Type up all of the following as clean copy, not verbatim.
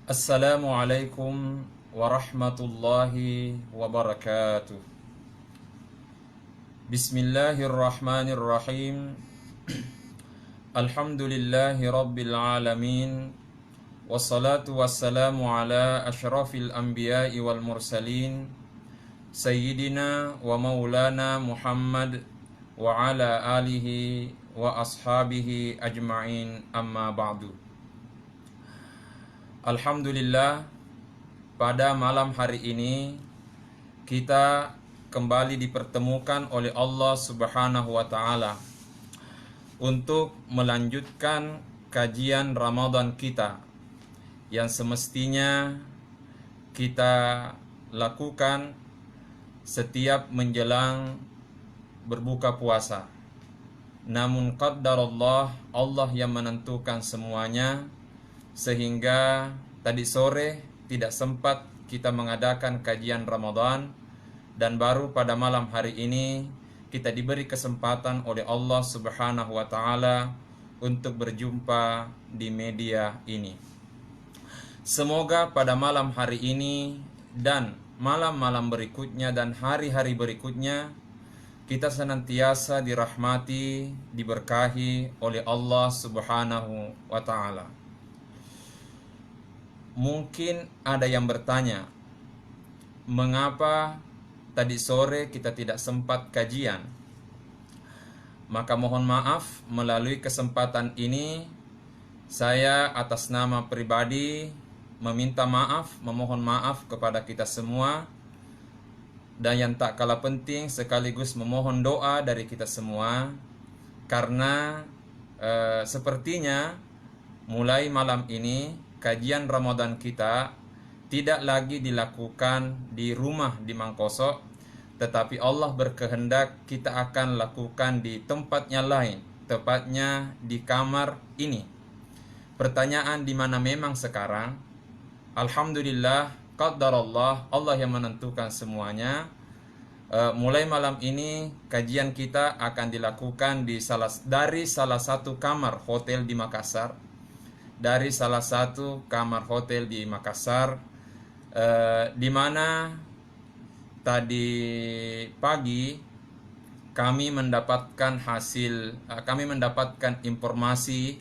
Assalamualaikum warahmatullahi wabarakatuh. Bismillahirrahmanirrahim. Alhamdulillahi rabbil alamin. Wassalatu wassalamu ala ashrafil anbiya'i wal mursalin Sayyidina wa maulana Muhammad wa ala alihi wa ashabihi ajma'in, amma ba'du. Alhamdulillah, pada malam hari ini kita kembali dipertemukan oleh Allah Subhanahu wa taala untuk melanjutkan kajian Ramadan kita yang semestinya kita lakukan setiap menjelang berbuka puasa. Namun qaddarallah, Allah yang menentukan semuanya, sehingga tadi sore tidak sempat kita mengadakan kajian Ramadan, dan baru pada malam hari ini kita diberi kesempatan oleh Allah Subhanahu wa taala untuk berjumpa di media ini. Semoga pada malam hari ini dan malam-malam berikutnya dan hari-hari berikutnya kita senantiasa dirahmati, diberkahi oleh Allah Subhanahu wa taala. Mungkin ada yang bertanya, mengapa tadi sore kita tidak sempat kajian? Maka mohon maaf, melalui kesempatan ini saya atas nama pribadi meminta maaf, memohon maaf kepada kita semua, dan yang tak kalah penting sekaligus memohon doa dari kita semua, karena sepertinya mulai malam ini kajian Ramadan kita tidak lagi dilakukan di rumah di Mangkoso, tetapi Allah berkehendak kita akan lakukan di tempatnya lain, tepatnya di kamar ini. Pertanyaan di mana memang sekarang? Alhamdulillah, qaddarallah, Allah yang menentukan semuanya. Mulai malam ini kajian kita akan dilakukan dari salah satu kamar hotel di Makassar. Dari salah satu kamar hotel di Makassar, di mana tadi pagi kami mendapatkan informasi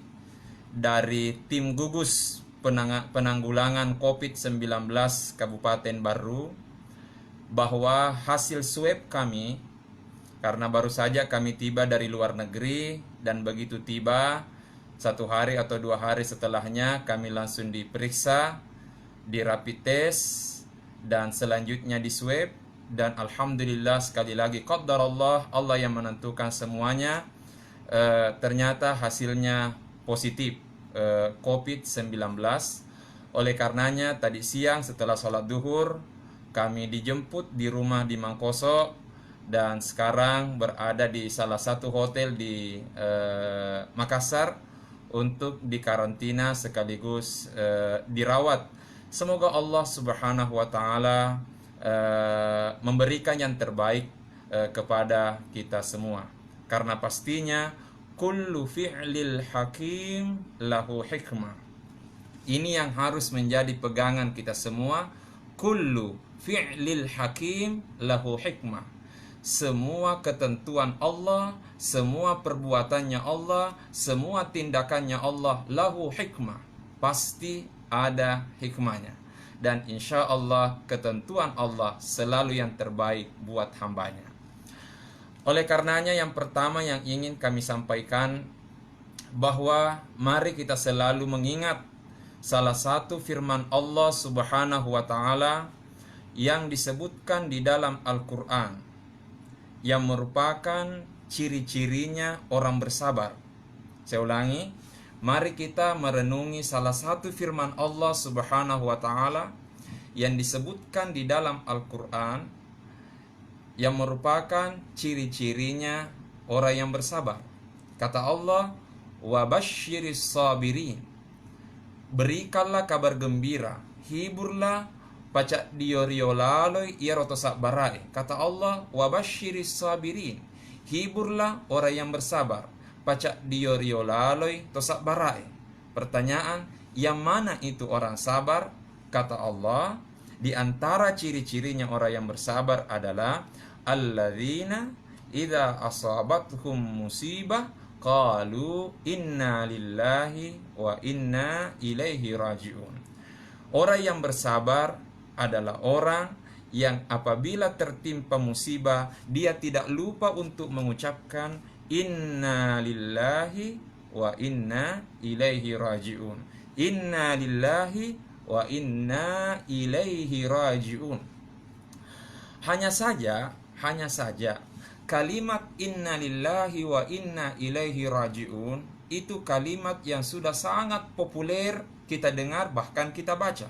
dari tim gugus penanggulangan COVID-19 Kabupaten Baru, bahwa hasil swab kami, karena baru saja kami tiba dari luar negeri, dan begitu tiba 1 hari atau 2 hari setelahnya kami langsung diperiksa, di rapid test, dan selanjutnya di swab. Dan alhamdulillah, sekali lagi qaddarallah, Allah yang menentukan semuanya, ternyata hasilnya positif COVID-19. Oleh karenanya tadi siang setelah sholat duhur kami dijemput di rumah di Mangkoso, dan sekarang berada di salah satu hotel di Makassar untuk dikarantina sekaligus dirawat. Semoga Allah Subhanahu wa taala memberikan yang terbaik kepada kita semua, karena pastinya kullu fi'lil hakim lahu hikmah. Ini yang harus menjadi pegangan kita semua. Kullu fi'lil hakim lahu hikmah. Semua ketentuan Allah, semua perbuatannya Allah, semua tindakannya Allah, lahu hikmah, pasti ada hikmahnya. Dan insya Allah ketentuan Allah selalu yang terbaik buat hambanya. Oleh karenanya yang pertama yang ingin kami sampaikan, bahwa mari kita selalu mengingat salah satu firman Allah Subhanahu wa taala yang disebutkan di dalam Al-Quran, yang merupakan ciri-cirinya orang bersabar. Saya ulangi, mari kita merenungi salah satu firman Allah Subhanahu wa taala yang disebutkan di dalam Al-Quran, yang merupakan ciri-cirinya orang yang bersabar. Kata Allah, wa basyiris sabirin, berikanlah kabar gembira, hiburlah pacak dio laloi ia rotosak barai. Kata Allah, wa basyiris sabirin, hiburlah orang yang bersabar, pacak dio laloi tosak barai. Pertanyaan, Yang mana itu orang sabar? Kata Allah, di antara ciri-cirinya orang yang bersabar adalah alladzina idza asabathum musibah qalu inna lillahi wa inna ilaihi raji'un. Orang yang bersabar adalah orang yang apabila tertimpa musibah, dia tidak lupa untuk mengucapkan inna lillahi wa inna ilaihi raji'un. Inna lillahi wa inna ilaihi raji'un. Hanya saja kalimat inna lillahi wa inna ilaihi raji'un itu kalimat yang sudah sangat populer kita dengar, bahkan kita baca.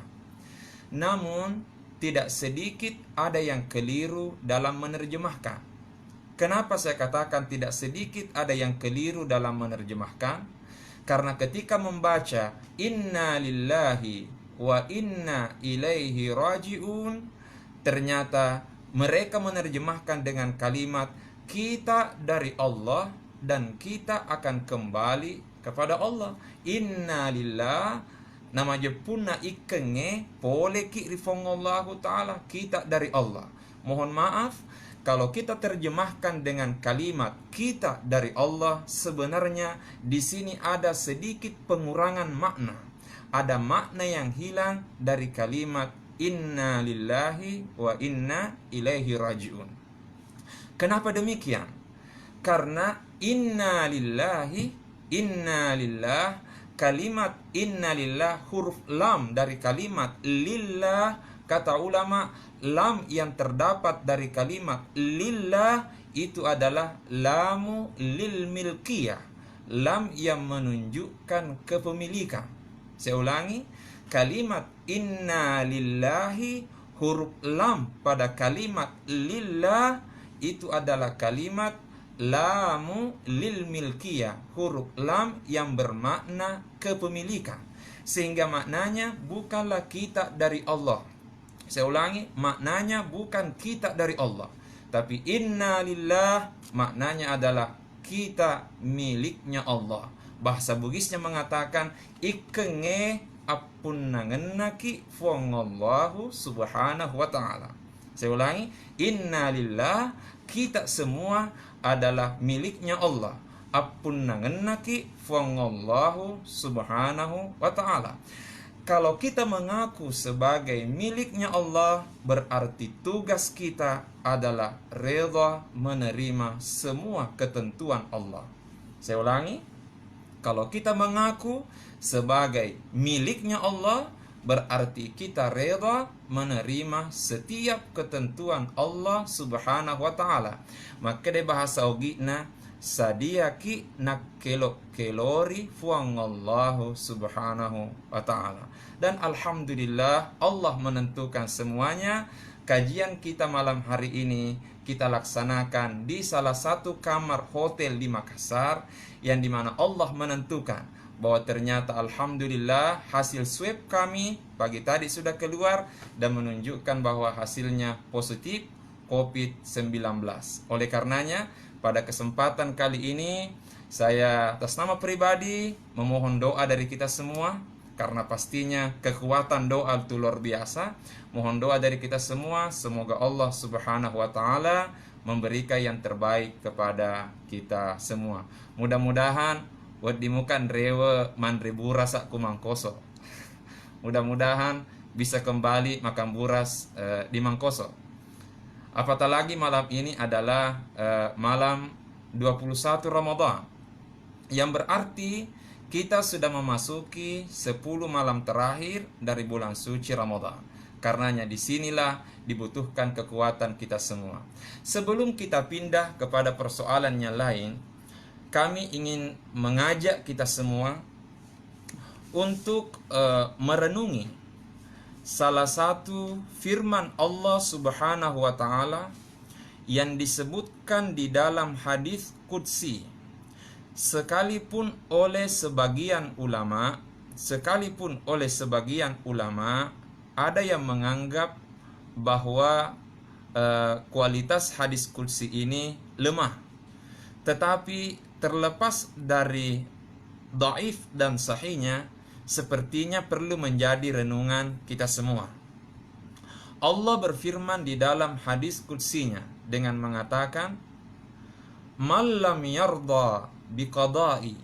Namun tidak sedikit ada yang keliru dalam menerjemahkan. Kenapa saya katakan tidak sedikit ada yang keliru dalam menerjemahkan? Karena ketika membaca inna lillahi wa inna ilaihi raji'un, ternyata mereka menerjemahkan dengan kalimat kita dari Allah dan kita akan kembali kepada Allah. Inna lillah nama jepuna ikenge poleki rifongallahu ta'ala, kita dari Allah. Mohon maaf kalau kita terjemahkan dengan kalimat kita dari Allah, sebenarnya di sini ada sedikit pengurangan makna. Ada makna yang hilang dari kalimat inna lillahi wa inna ilaihi raji'un. Kenapa demikian? Karena inna lillah, kalimat inna lillah, huruf lam dari kalimat lillah, kata ulama, lam yang terdapat dari kalimat lillah itu adalah lamu lil milkiyah, lam yang menunjukkan kepemilikan. Saya ulangi, kalimat inna lillahi, huruf lam pada kalimat lillah itu adalah kalimat lamu lil milkiyah, huruf lam yang bermakna kepemilikan, sehingga maknanya bukanlah kita dari Allah. Saya ulangi, maknanya bukan kita dari Allah, tapi inna lillah maknanya adalah kita miliknya Allah. Bahasa Bugisnya mengatakan ikenge appunnangenaki fongallahu subhanahu wa ta'ala. Saya ulangi, inna lillah, kita semua adalah miliknya Allah. Appunnangenaki fongallahu subhanahu wa ta'ala. Kalau kita mengaku sebagai miliknya Allah, berarti tugas kita adalah rela menerima semua ketentuan Allah. Saya ulangi, kalau kita mengaku sebagai miliknya Allah, berarti kita rela menerima setiap ketentuan Allah subhanahu wa ta'ala. Maka di bahasa ogina, sadiaki nak kelori fuangallahu subhanahu wa ta'ala. Dan alhamdulillah Allah menentukan semuanya. Kajian kita malam hari ini kita laksanakan di salah satu kamar hotel di Makassar, yang dimana Allah menentukan bahwa ternyata alhamdulillah hasil swab kami pagi tadi sudah keluar dan menunjukkan bahwa hasilnya positif COVID-19. Oleh karenanya pada kesempatan kali ini saya atas nama pribadi memohon doa dari kita semua, karena pastinya kekuatan doa itu luar biasa. Mohon doa dari kita semua, semoga Allah subhanahu wa ta'ala memberikan yang terbaik kepada kita semua. Mudah-mudahan wadimukan rewe mandre buras aku mangkoso. Mudah-mudahan bisa kembali makan buras di Mangkoso. Apatah lagi malam ini adalah malam 21 Ramadan, yang berarti kita sudah memasuki 10 malam terakhir dari bulan suci Ramadan. Karenanya disinilah dibutuhkan kekuatan kita semua. Sebelum kita pindah kepada persoalan yang lain, kami ingin mengajak kita semua untuk merenungi salah satu firman Allah subhanahu wa ta'ala yang disebutkan di dalam hadis qudsi. Sekalipun oleh sebagian ulama ada yang menganggap bahwa kualitas hadis qudsi ini lemah. Tetapi terlepas dari dhaif dan sahihnya, sepertinya perlu menjadi renungan kita semua. Allah berfirman di dalam hadis qudsinya dengan mengatakan, "Man lam yarda biqada'i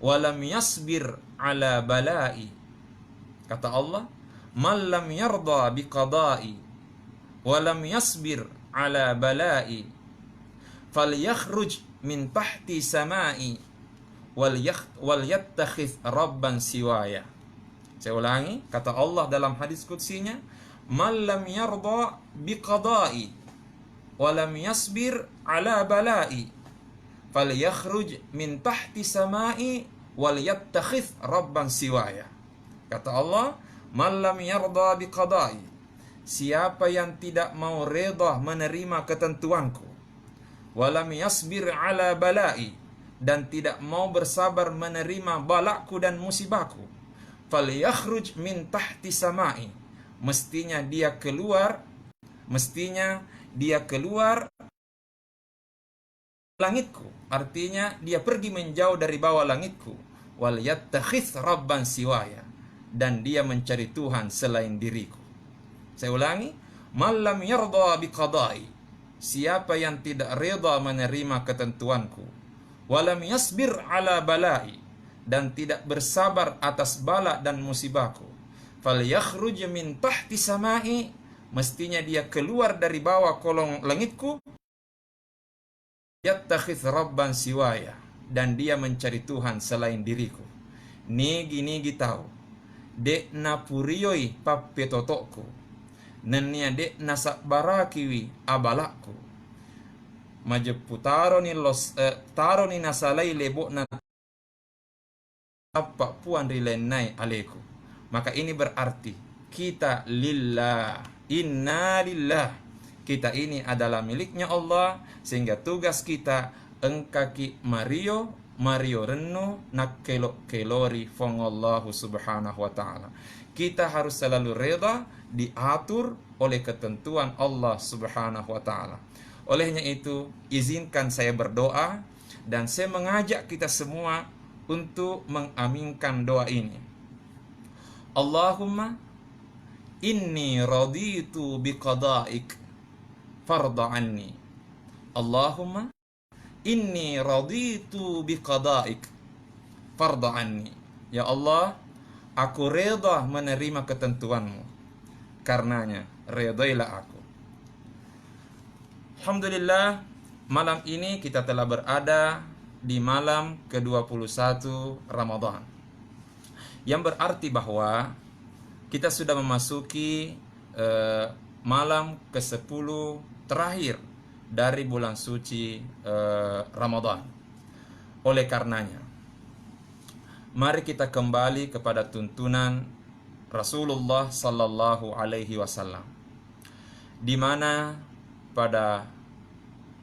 wa lam yasbir ala bala'i." Kata Allah, "Man lam yarda biqada'i wa lam yasbir ala bala'i falyakhruj min tahti sama'i wal yattakhidh rabban siwaya." Saya ulangi, kata Allah dalam hadis qudsinya, "Man lam yarda biqada'i wa lam yasbir ala bala'i falyakhruj min tahti sama'i wal yattakhidh rabban siwaya." Kata Allah, "Man lam yarda biqada'i." Siapa yang tidak mau reda menerima ketentuanku, walam yasbir ala bala'i, dan tidak mau bersabar menerima balakku dan musibahku, falyakhruj min tahti sama'i, mestinya dia keluar langitku, artinya dia pergi menjauh dari bawah langitku, wal yattakhidh rabban siwaya, dan dia mencari Tuhan selain diriku. Saya ulangi, man lam yarda biqada'i, siapa yang tidak reda menerima ketentuanku, walam yasbir ala bala'i, dan tidak bersabar atas bala dan musibahku, falyakhruj min tahti sama'i, mestinya dia keluar dari bawah kolong langitku, yattakhidh rabban siwaya, dan dia mencari Tuhan selain diriku. Nigi tahu dek na purioi pappe totokku, nenia dek na sakbarakiwi abalakku, majepu taroni nasalai lebok na apa puan rilenai aleku. Maka ini berarti kita lillah, inna lillah, kita ini adalah miliknya Allah, sehingga tugas kita engkaki Mario renno nak kelori fong Allah subhanahu wa ta'ala. Kita harus selalu reda diatur oleh ketentuan Allah subhanahu wa ta'ala. Olehnya itu, izinkan saya berdoa, dan saya mengajak kita semua untuk mengaminkan doa ini. Allahumma inni raditu biqada'ik farda anni. Allahumma inni raditu biqada'ik farda anni. Ya Allah, aku reda menerima ketentuanmu, karenanya redailah aku. Alhamdulillah, malam ini kita telah berada di malam ke-21 Ramadan, yang berarti bahwa kita sudah memasuki malam ke-10 terakhir dari bulan suci Ramadan. Oleh karenanya, mari kita kembali kepada tuntunan Rasulullah sallallahu alaihi wasallam, di mana pada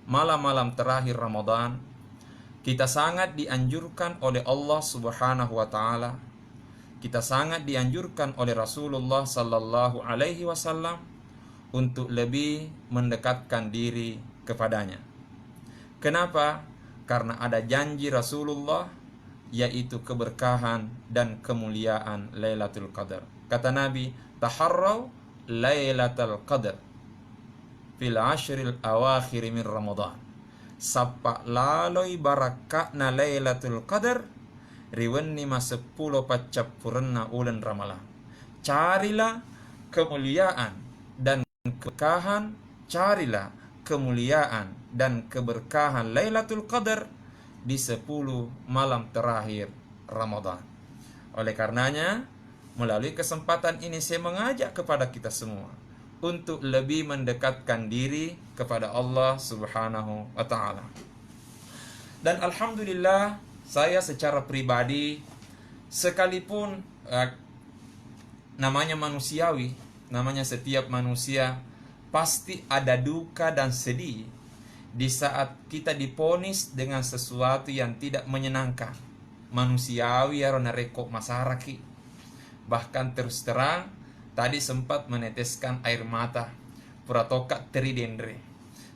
malam-malam terakhir Ramadan kita sangat dianjurkan oleh Allah subhanahu wa ta'ala, kita sangat dianjurkan oleh Rasulullah sallallahu alaihi wasallam untuk lebih mendekatkan diri kepadanya. Kenapa? Karena ada janji Rasulullah, yaitu keberkahan dan kemuliaan Lailatul Qadar. Kata Nabi, taharraw Lailatul Qadar fil ashril awakhir min Ramadan. Sapa laloi barakatna Lailatul Qadar riwenni ma 10 pacappurna ulan Ramalan. Carilah kemuliaan dan keberkahan, carilah kemuliaan dan keberkahan Lailatul Qadar di 10 malam terakhir Ramadan. Oleh karenanya, melalui kesempatan ini saya mengajak kepada kita semua untuk lebih mendekatkan diri kepada Allah subhanahu wa ta'ala. Dan alhamdulillah, saya secara pribadi, sekalipun namanya manusiawi, namanya setiap manusia, pasti ada duka dan sedih di saat kita diponis dengan sesuatu yang tidak menyenangkan. Manusiawi ya rekok masaraki. Bahkan terus terang, tadi sempat meneteskan air mata, puratoka teridendre.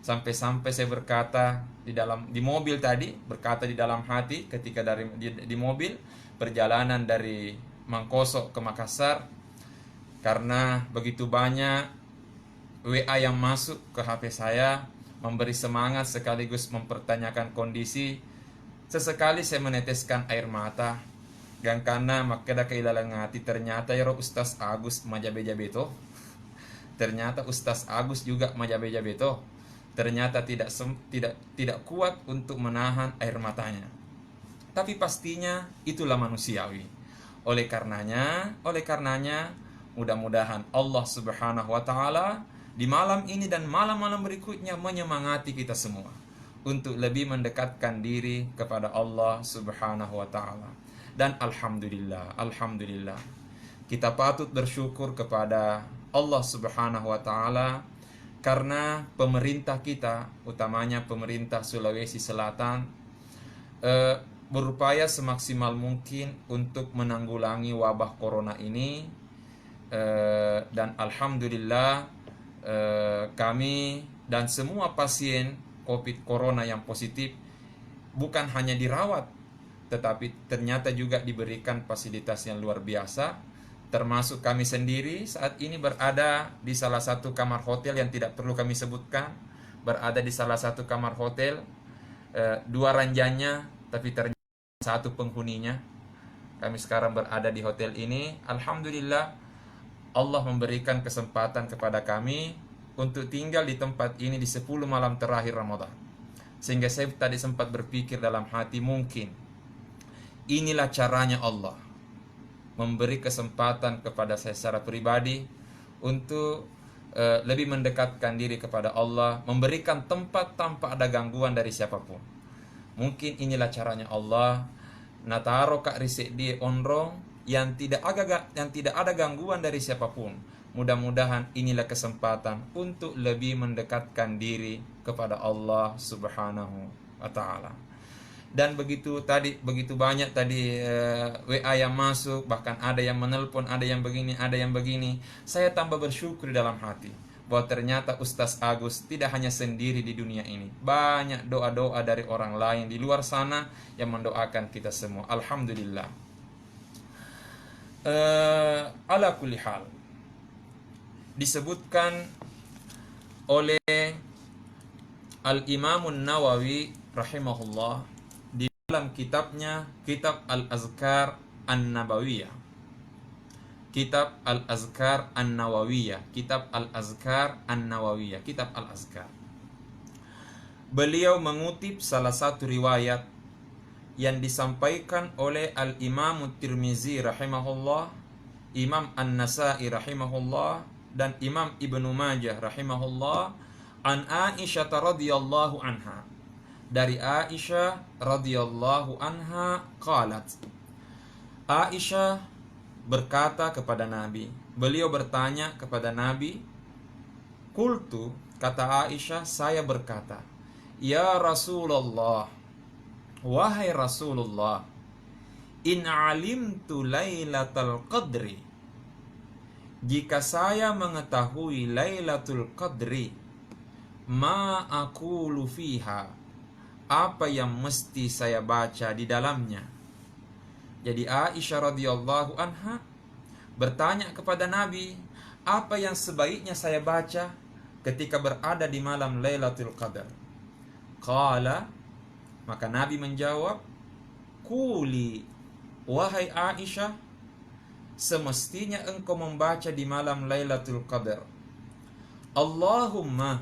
Sampai-sampai saya berkata di mobil tadi, berkata di dalam hati ketika di mobil perjalanan dari Mangkosok ke Makassar, karena begitu banyak WA yang masuk ke HP saya memberi semangat sekaligus mempertanyakan kondisi. Sesekali saya meneteskan air mata. Dan karena makada kailalang hati, ternyata ya Ustaz Agus majabe-jabeto. Ternyata Ustaz Agus juga majabe-jabeto. Ternyata tidak kuat untuk menahan air matanya. Tapi pastinya itulah manusiawi. Oleh karenanya mudah-mudahan Allah Subhanahu wa taala di malam ini dan malam-malam berikutnya menyemangati kita semua untuk lebih mendekatkan diri kepada Allah Subhanahu wa taala. Dan alhamdulillah kita patut bersyukur kepada Allah Subhanahu wa taala karena pemerintah kita, utamanya pemerintah Sulawesi Selatan, berupaya semaksimal mungkin untuk menanggulangi wabah corona ini. Dan alhamdulillah kami dan semua pasien COVID corona yang positif bukan hanya dirawat, tetapi ternyata juga diberikan fasilitas yang luar biasa. Termasuk kami sendiri saat ini berada di salah satu kamar hotel yang tidak perlu kami sebutkan. Berada di salah satu kamar hotel, 2 ranjangnya, tapi ternyata satu penghuninya. Kami sekarang berada di hotel ini. Alhamdulillah, Allah memberikan kesempatan kepada kami untuk tinggal di tempat ini di 10 malam terakhir Ramadan. Sehingga saya tadi sempat berpikir dalam hati, mungkin inilah caranya Allah memberi kesempatan kepada saya secara pribadi untuk lebih mendekatkan diri kepada Allah, memberikan tempat tanpa ada gangguan dari siapapun. Mungkin inilah caranya Allah. Nataro kak risik di onrong yang tidak ada gangguan dari siapapun. Mudah-mudahan inilah kesempatan untuk lebih mendekatkan diri kepada Allah Subhanahu wa taala. Dan begitu banyak tadi WA yang masuk, bahkan ada yang menelpon, ada yang begini. Saya tambah bersyukur dalam hati bahwa ternyata Ustaz Agus tidak hanya sendiri di dunia ini. Banyak doa-doa dari orang lain di luar sana yang mendoakan kita semua. Alhamdulillah. Ala kulli hal, disebutkan oleh Al-Imamun Nawawi rahimahullah dalam kitabnya, Kitab Al-Azkar An-Nabawiyah. Kitab Al-Azkar An-Nawawiyah. Kitab Al-Azkar An-Nawawiyah. Kitab Al-Azkar. Beliau mengutip salah satu riwayat yang disampaikan oleh Al-Imam Tirmizi rahimahullah, Imam An-Nasai rahimahullah, dan Imam Ibnu Majah rahimahullah, an Aisyah radhiyallahu anha. Dari Aisyah radhiyallahu anha qalat. Aisyah berkata kepada Nabi. Beliau bertanya kepada Nabi. Qultu, kata Aisyah, saya berkata, ya Rasulullah, wahai Rasulullah, in alimtu lailatul qadri, jika saya mengetahui lailatul qadri, ma aqulu fiha, apa yang mesti saya baca di dalamnya. Jadi Aisyah radhiyallahu anha bertanya kepada Nabi, apa yang sebaiknya saya baca ketika berada di malam Lailatul Qadar. Qala, maka Nabi menjawab, quli, wahai Aisyah, semestinya engkau membaca di malam Lailatul Qadar, Allahumma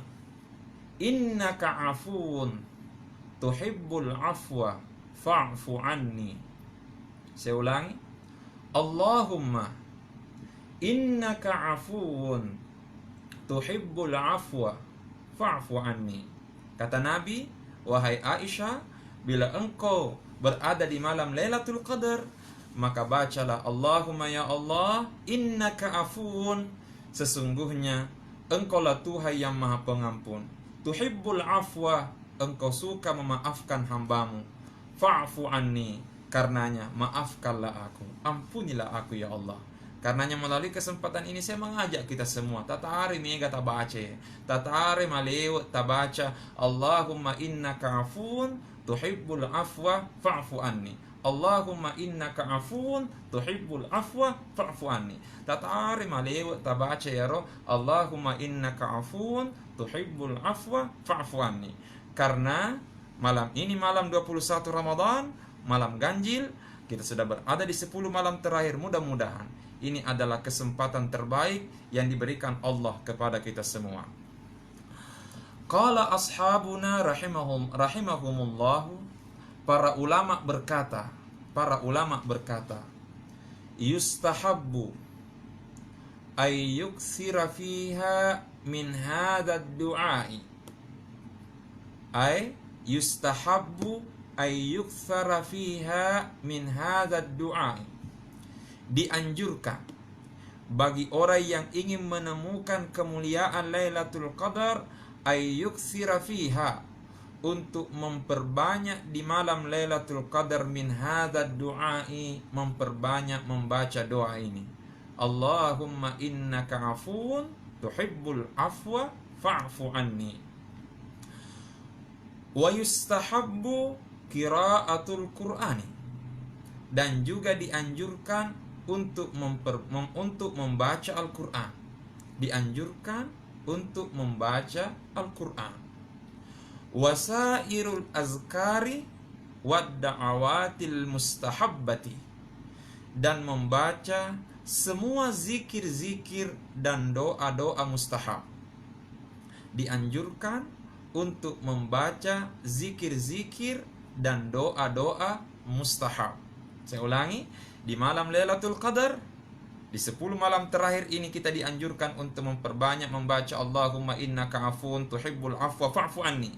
innaka afuun tuhibbul afwa fa'fu anni. Saya ulangi, Allahumma innaka afuun tuhibbul afwa fa'fu anni. Kata Nabi, wahai Aisyah, bila engkau berada di malam Lailatul Qadar, maka bacalah Allahumma ya Allah, innaka afuun, sesungguhnya engkaulah Tuhan yang maha pengampun, tuhibbul afwa, engkau suka memaafkan hambamu, fa'fu anni, karenanya maafkanlah aku, ampunilah aku ya Allah. Karenanya melalui kesempatan ini saya mengajak kita semua, tatari mega tabaca, tatari malewat tabaca, Allahumma innaka afun tuhibbul afwa fa'fu anni. Allahumma innaka afun tuhibbul afwa fa'fu anni. Tatari malewat tabaca ya roh, Allahumma innaka afun tuhibbul afwa fa'fu anni. Karena malam ini malam 21 Ramadan, malam ganjil, kita sudah berada di 10 malam terakhir. Mudah-mudahan ini adalah kesempatan terbaik yang diberikan Allah kepada kita semua. Qala ashabuna rahimahumullah, para ulama berkata, yustahabbu ay yukthira fiha min hadha ad-du'ai. Ay yustahabbu ay yukthara fiha min hadha ad-du'ai. Dianjurkan bagi orang yang ingin menemukan kemuliaan Lailatul Qadar ay yukthira fiha, untuk memperbanyak di malam Lailatul Qadar min hadha ad-du'ai, memperbanyak membaca doa ini. Allahumma innaka afuun tuhibbul afwa fa'fu anni. Wa yustahabbu qiraatul Qur'ani, dan juga dianjurkan untuk membaca Al-Qur'an. Dianjurkan untuk membaca Al-Qur'an. Wasairul azkari wad da'awatil mustahabbati, dan membaca semua zikir-zikir dan doa-doa mustahab. Dianjurkan untuk membaca zikir-zikir dan doa-doa mustahab. Saya ulangi, di malam Lailatul Qadar, di 10 malam terakhir ini kita dianjurkan untuk memperbanyak membaca Allahumma innaka afun tuhibbul afwa fa'fu anni.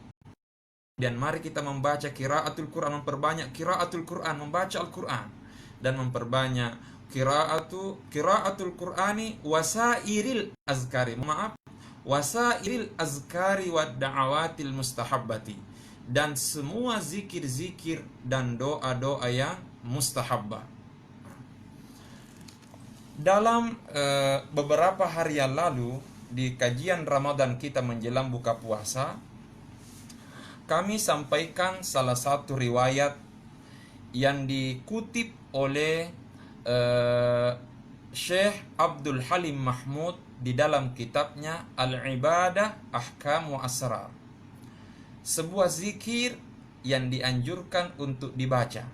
Dan mari kita membaca qiraatul Quran, memperbanyak qiraatul Quran, membaca Al-Quran, dan memperbanyak qiraatul Qurani wasairil azkari, wasairil azkari wad da'awatil mustahabbati, dan semua zikir-zikir dan doa-doa yang mustahabbah. Dalam beberapa hari yang lalu, di kajian Ramadan kita menjelang buka puasa, kami sampaikan salah satu riwayat yang dikutip oleh Syekh Abdul Halim Mahmud di dalam kitabnya Al-Ibadah Ahkam wa Asrar. Sebuah zikir yang dianjurkan untuk dibaca.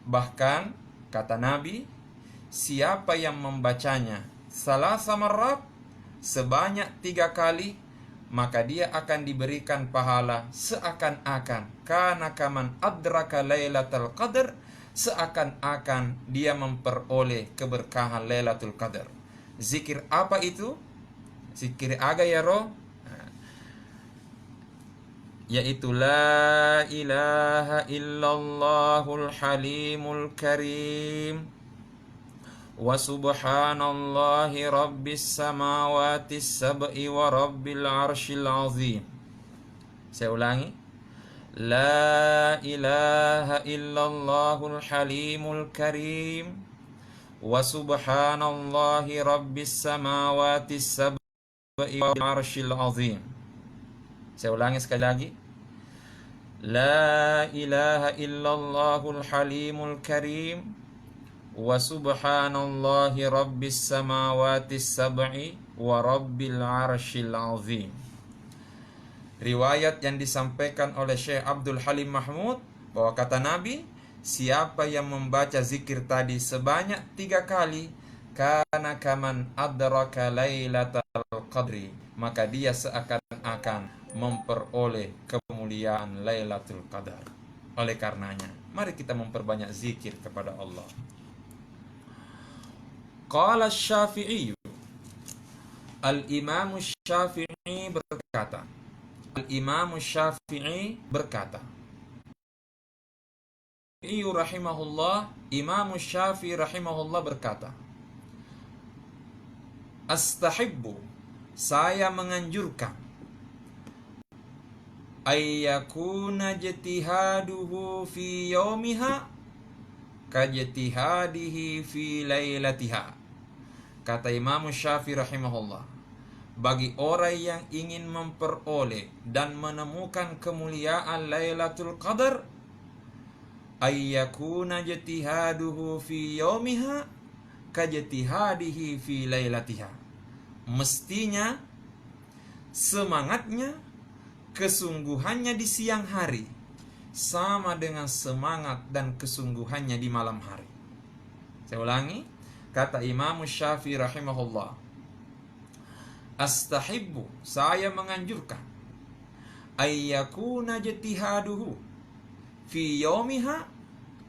Bahkan kata Nabi, siapa yang membacanya salasa marrat, sebanyak 3 kali, maka dia akan diberikan pahala seakan-akan kana kaman adraka lailatul qadar, seakan-akan dia memperoleh keberkahan Lailatul Qadar. Zikir apa itu? Zikir aga ya roh, yaitu la ilaha illallahul halimul karim wa subhanallahi rabbis samawati sab'i wa rabbil arshil azim. Saya ulangi, la ilaha illallahul halimul karim wa subhanallahi rabbis samawati sab'i wa rabbil arshil azim. Saya ulangi sekali lagi, la ilaha illallahul halimul karim wa subhanallahi rabbis samawati sab'i wa rabbil arshil azim. Riwayat yang disampaikan oleh Syekh Abdul Halim Mahmud, bahwa kata Nabi, siapa yang membaca zikir tadi sebanyak 3 kali, kana kaman adraka lailatul qadri, maka dia seakan-akan memperoleh kemuliaan Lailatul Qadar. Oleh karenanya, mari kita memperbanyak zikir kepada Allah. Qala Syafi'i, Al-Imam Syafi'i berkata, Al-Imam Syafi'i berkata, rahimahullah, Imam Syafi'i rahimahullah berkata, astahibbu, saya menganjurkan, ayyakuna jtihaduhu fi yaumiha kajtihadihi fi lailatiha. Kata Imam Syafi'i rahimahullah, bagi orang yang ingin memperoleh dan menemukan kemuliaan Lailatul Qadar, ayyakuna jatihaduhu fi yaumiha kajtihadihi fi lailatiha. Mestinya semangatnya, kesungguhannya di siang hari sama dengan semangat dan kesungguhannya di malam hari. Saya ulangi, kata Imam Syafi'i rahimahullah, astahibbu, saya menganjurkan, ayyakuna jatihaduhu fi yaumiha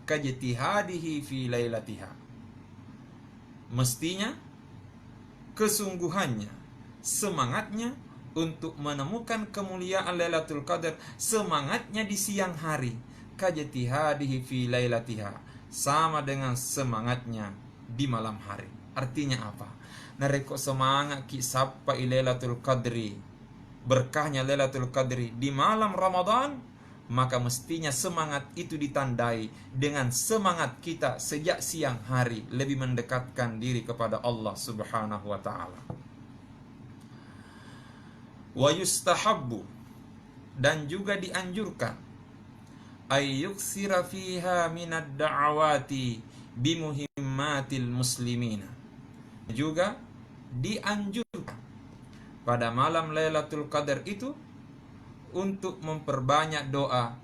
kajtihadihi fi lailatiha. Mestinya kesungguhannya, semangatnya untuk menemukan kemuliaan Lailatul Qadar, semangatnya di siang hari, kajtihadihi fi lailatiha, sama dengan semangatnya di malam hari. Artinya apa? Nareko semangat ki sapa Lailatul Qadri, berkahnya Lailatul Qadri di malam Ramadan, maka mestinya semangat itu ditandai dengan semangat kita sejak siang hari lebih mendekatkan diri kepada Allah Subhanahu wa taala. Wa yustahabbu, dan juga dianjurkan, ayyuksira fiha minad da'awati bimuhimmatil muslimina. Juga dianjurkan pada malam Lailatul Qadar itu untuk memperbanyak doa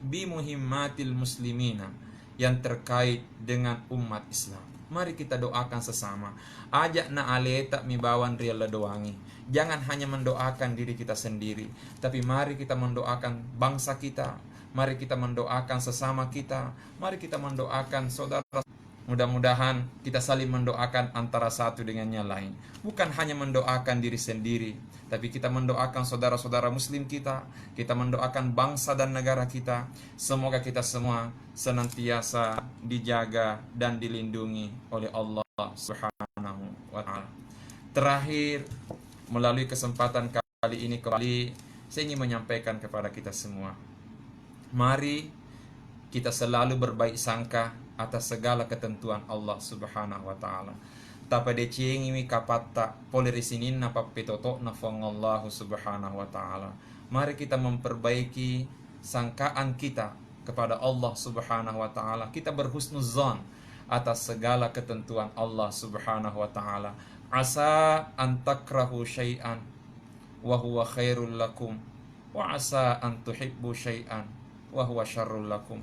bimuhimmatil muslimina, yang terkait dengan umat Islam. Mari kita doakan sesama. Ajak na aleta mi bawan riala doangi. Jangan hanya mendoakan diri kita sendiri, tapi mari kita mendoakan bangsa kita. Mari kita mendoakan sesama kita. Mari kita mendoakan saudara. Mudah-mudahan kita saling mendoakan antara satu dengan yang lain. Bukan hanya mendoakan diri sendiri, tapi kita mendoakan saudara-saudara muslim kita. Kita mendoakan bangsa dan negara kita. Semoga kita semua senantiasa dijaga dan dilindungi oleh Allah Subhanahu wa ta'ala. Terakhir, melalui kesempatan kali ini kembali, saya ingin menyampaikan kepada kita semua, mari kita selalu berbaik sangka atas segala ketentuan Allah Subhanahu wa ta'ala. Tapa decengi mi kapatta polerisinin na papetoto na fongallahu Subhanahu wa ta'ala. Mari kita memperbaiki sangkaan kita kepada Allah Subhanahu wa ta'ala. Kita berhusnuzan atas segala ketentuan Allah Subhanahu wa ta'ala. Asa an takrahu syai'an wa huwa khairul lakum, wa asa an tuhibbu syai'an wa huwa syarrul lakum.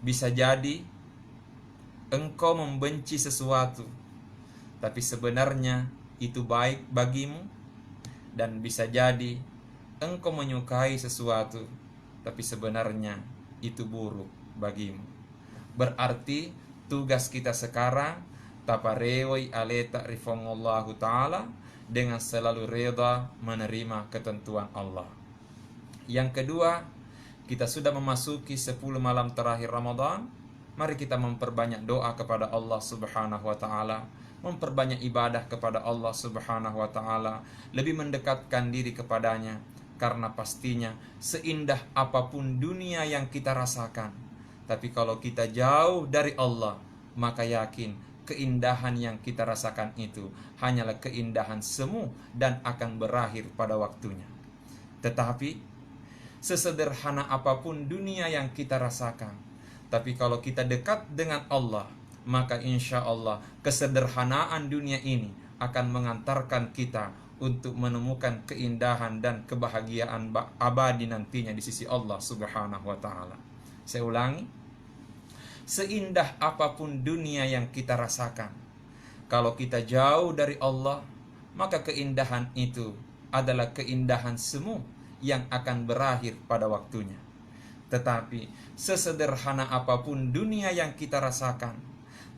Bisa jadi engkau membenci sesuatu, tapi sebenarnya itu baik bagimu. Dan bisa jadi engkau menyukai sesuatu, tapi sebenarnya itu buruk bagimu. Berarti tugas kita sekarang taparewai aleta rifongallahu ta'ala, dengan selalu reda menerima ketentuan Allah. Yang kedua, kita sudah memasuki 10 malam terakhir Ramadan. Mari kita memperbanyak doa kepada Allah Subhanahu wa ta'ala, memperbanyak ibadah kepada Allah Subhanahu wa ta'ala, lebih mendekatkan diri kepadanya. Karena pastinya seindah apapun dunia yang kita rasakan, tapi kalau kita jauh dari Allah, maka yakin keindahan yang kita rasakan itu hanyalah keindahan semu dan akan berakhir pada waktunya. Tetapi sesederhana apapun dunia yang kita rasakan, tapi kalau kita dekat dengan Allah, maka insya Allah kesederhanaan dunia ini akan mengantarkan kita untuk menemukan keindahan dan kebahagiaan abadi nantinya di sisi Allah Subhanahu wa ta'ala. Saya ulangi, seindah apapun dunia yang kita rasakan, kalau kita jauh dari Allah, maka keindahan itu adalah keindahan semu yang akan berakhir pada waktunya. Tetapi sesederhana apapun dunia yang kita rasakan,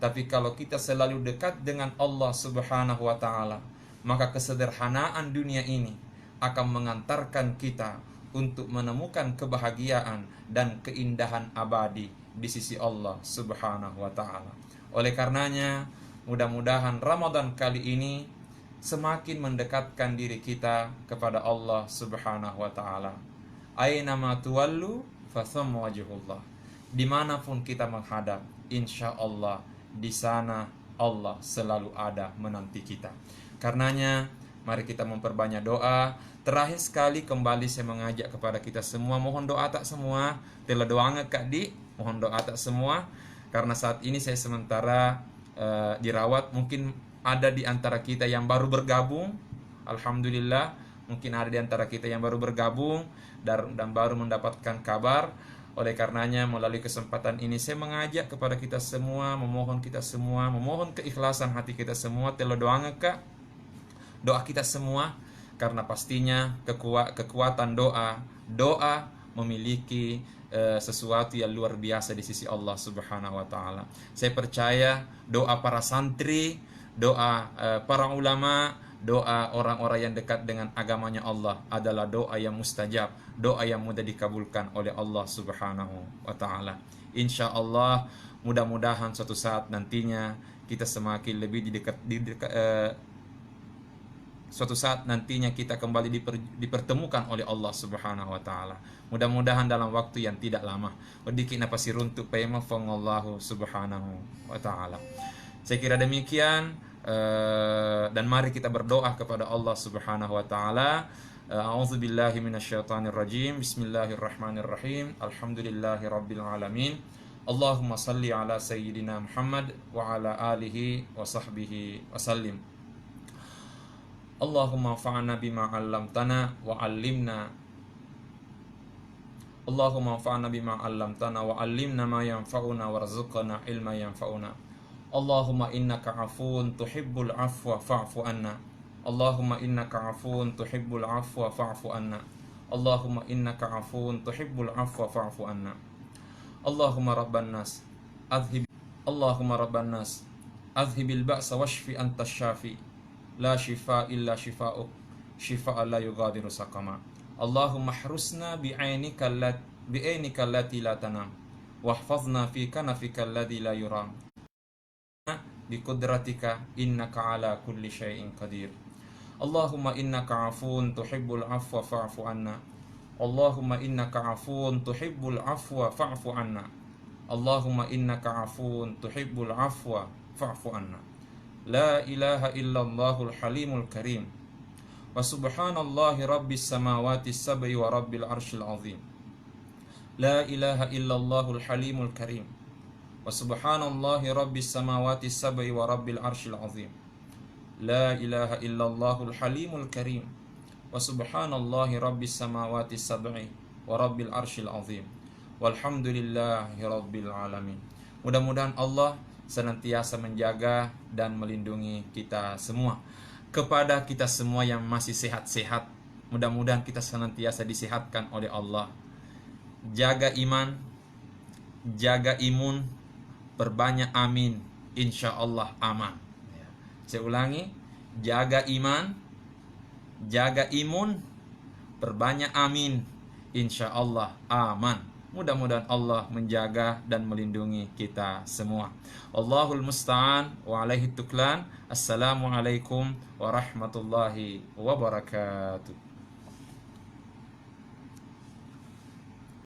tapi kalau kita selalu dekat dengan Allah Subhanahu wa ta'ala, maka kesederhanaan dunia ini akan mengantarkan kita untuk menemukan kebahagiaan dan keindahan abadi di sisi Allah Subhanahu wa ta'ala. Oleh karenanya, mudah-mudahan Ramadan kali ini semakin mendekatkan diri kita kepada Allah Subhanahu wa ta'ala. Aina ma tuwallu fathamma wajhullah. Dimanapun kita menghadap, insya Allah di sana Allah selalu ada menanti kita. Karenanya mari kita memperbanyak doa. Terakhir sekali kembali saya mengajak kepada kita semua, mohon doa tak semua, telah doa Kak Di, mohon doa tak semua, karena saat ini saya sementara dirawat. Mungkin ada di antara kita yang baru bergabung, alhamdulillah, mungkin ada di antara kita yang baru bergabung dan baru mendapatkan kabar. Oleh karenanya melalui kesempatan ini saya mengajak kepada kita semua, memohon kita semua, memohon keikhlasan hati kita semua, telah doa Kak, doa kita semua, karena pastinya kekuatan doa memiliki sesuatu yang luar biasa di sisi Allah Subhanahu wa taala. Saya percaya doa para santri, doa para ulama, doa orang-orang yang dekat dengan agamanya Allah adalah doa yang mustajab, doa yang mudah dikabulkan oleh Allah Subhanahu wa taala. Insya Allah mudah-mudahan suatu saat nantinya kita semakin lebih suatu saat nantinya kita kembali dipertemukan oleh Allah Subhanahu wa taala. Mudah-mudahan dalam waktu yang tidak lama. Wadiki napasiruntuk payma fangallahu Subhanahu wa taala. Saya kira demikian, dan mari kita berdoa kepada Allah Subhanahu wa taala. A'udzubillahi minasyaitonir rajim. Bismillahirrahmanirrahim. Alhamdulillahirabbil alamin. Allahumma salli ala sayyidina Muhammad wa ala alihi wa sahbihi wasallim. Allahumma fa'na bima 'allamtana wa 'allimna. Allahumma fa'na bima 'allamtana wa 'allimna ma yanfa'una warzuqna ilma yanfa'una. Allahumma innaka 'afuwun tuhibbul 'afwa fa'fu anna. Allahumma innaka 'afuwun tuhibbul 'afwa fa'fu anna. Allahumma innaka 'afuwun tuhibbul 'afwa fa'fu anna. Allahumma rabban nas Allahumma rabban nas adhhibil ba'sa washfi anta syafi. La shifa illa shifa'uk, shifa'a la yughadiru saqama. Allahumma hrusna bi'ainika allati la tanam, wahfazna fi kanafika alladhi la yuram, biqudratika innaka ala kulli syai'in qadir. Allahumma innaka 'afuwun tuhibbul 'afwa fa'fu anna. Allahumma innaka 'afuwun tuhibbul 'afwa fa'fu anna. Allahumma innaka 'afuwun tuhibbul 'afwa fa'fu anna. La ilaha illallahul halimul karim. Wa subhanallahi rabbis samawati sab'i wa rabbil arshil azim. La ilaha illallahul halimul karim. Wa subhanallahi rabbis samawati sab'i wa rabbil arshil azim. La ilaha illallahul halimul karim. Wa subhanallahi rabbis samawati sab'i wa rabbil arshil azim. Walhamdulillahi rabbil alamin. Mudah-mudahan Allah senantiasa menjaga dan melindungi kita semua. Kepada kita semua yang masih sehat-sehat, mudah-mudahan kita senantiasa disehatkan oleh Allah. Jaga iman, jaga imun, perbanyak amin, insya Allah aman. Saya ulangi, jaga iman, jaga imun, perbanyak amin, insya Allah aman. Mudah-mudahan Allah menjaga dan melindungi kita semua. Allahul musta'an wa alaihi tuklan. Assalamualaikum warahmatullahi wabarakatuh.